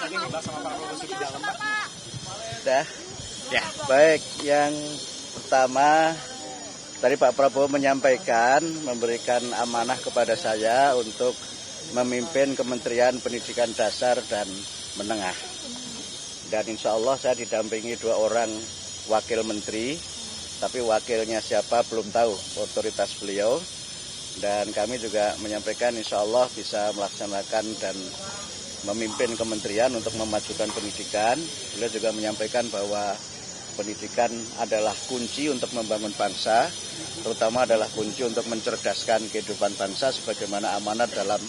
tadi dibahas sama Pak Prabowo di dalam, Pak? Sudah. Ya. Baik, yang pertama tadi Pak Prabowo menyampaikan, memberikan amanah kepada saya untuk memimpin Kementerian Pendidikan Dasar dan Menengah. Dan insya Allah saya didampingi 2 orang wakil menteri, tapi wakilnya siapa belum tahu, otoritas beliau. Dan kami juga menyampaikan insya Allah bisa melaksanakan dan memimpin kementerian untuk memajukan pendidikan. Beliau juga menyampaikan bahwa pendidikan adalah kunci untuk membangun bangsa, terutama adalah kunci untuk mencerdaskan kehidupan bangsa sebagaimana amanat dalam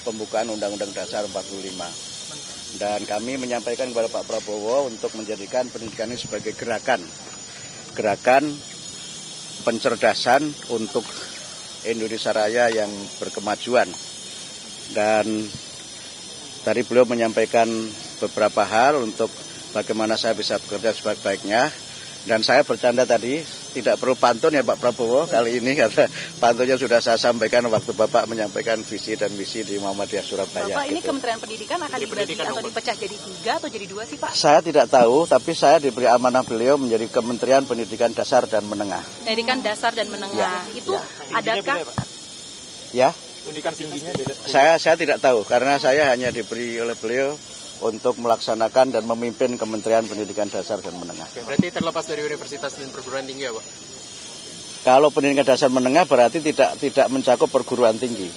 pembukaan Undang-Undang Dasar 45. Dan kami menyampaikan kepada Pak Prabowo untuk menjadikan pendidikan ini sebagai gerakan pencerdasan untuk Indonesia Raya yang berkemajuan. Dan tadi beliau menyampaikan beberapa hal untuk bagaimana saya bisa bekerja sebaik-baiknya. Dan saya bercanda tadi, tidak perlu pantun ya Pak Prabowo kali ini, karena pantunnya sudah saya sampaikan waktu Bapak menyampaikan visi dan misi di Muhammadiyah Surabaya. Bapak, ini gitu. Kementerian Pendidikan akan dibagi atau dipecah jadi 3 atau jadi 2 sih Pak? Saya tidak tahu, tapi saya diberi amanah beliau menjadi Kementerian Pendidikan Dasar dan Menengah. Pendidikan Dasar dan Menengah, itu adakah? Ya, Pendidikan tingginya beda. saya tidak tahu, karena saya hanya diberi oleh beliau untuk melaksanakan dan memimpin Kementerian Pendidikan Dasar dan Menengah. Berarti terlepas dari universitas dan perguruan tinggi ya Pak? Kalau pendidikan dasar menengah berarti tidak mencakup perguruan tinggi.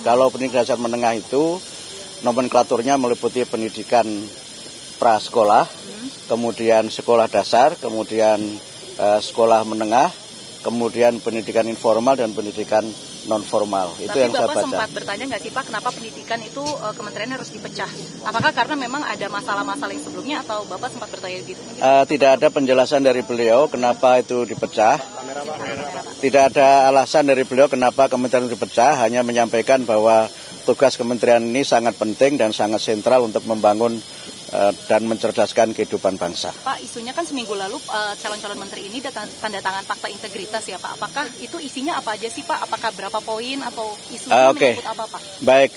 Kalau pendidikan dasar menengah itu nomenklaturnya meliputi pendidikan prasekolah, kemudian sekolah dasar, kemudian sekolah menengah, kemudian pendidikan informal dan pendidikan non formal. Itu tapi yang saya Bapak baca. sempat bertanya nggak sih Pak, kenapa pendidikan itu kementerian harus dipecah? Apakah karena memang ada masalah-masalah yang sebelumnya atau Bapak sempat bertanya gitu? Tidak ada penjelasan dari beliau kenapa itu dipecah. Tidak ada alasan dari beliau kenapa kementerian dipecah, hanya menyampaikan bahwa tugas kementerian ini sangat penting dan sangat sentral untuk membangun dan mencerdaskan kehidupan bangsa. Pak, isunya kan seminggu lalu calon-calon menteri ini tanda tangan fakta integritas ya Pak. Apakah itu isinya apa aja sih Pak? Apakah berapa poin atau isunya menyebut apa Pak? Baik,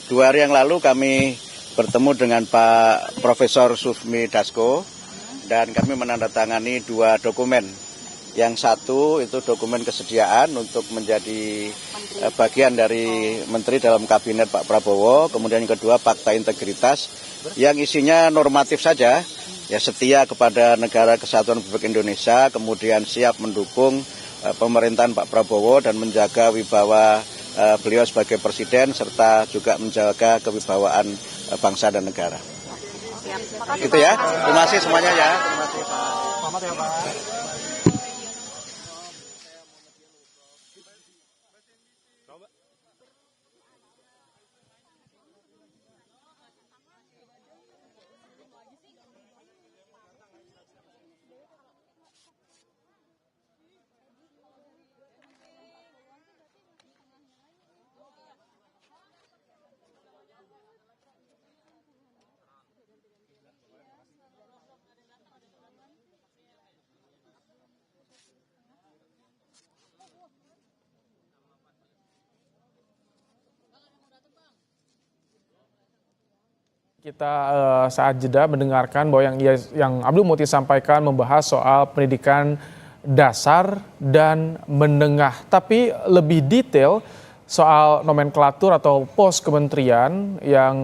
2 hari yang lalu kami bertemu dengan Pak Profesor Sufmi Dasko dan kami menandatangani 2 dokumen. Yang satu itu dokumen kesediaan untuk menjadi bagian dari menteri dalam kabinet Pak Prabowo. Kemudian yang kedua fakta integritas yang isinya normatif saja, ya setia kepada negara kesatuan Republik Indonesia, kemudian siap mendukung pemerintahan Pak Prabowo dan menjaga wibawa beliau sebagai presiden serta juga menjaga kewibawaan bangsa dan negara. Itu ya. Terima kasih semuanya ya. Terima kasih Pak. Selamat ya Pak. Kita saat jeda mendengarkan bahwa yang Abdul Muti sampaikan membahas soal pendidikan dasar dan menengah, tapi lebih detail soal nomenklatur atau pos kementerian yang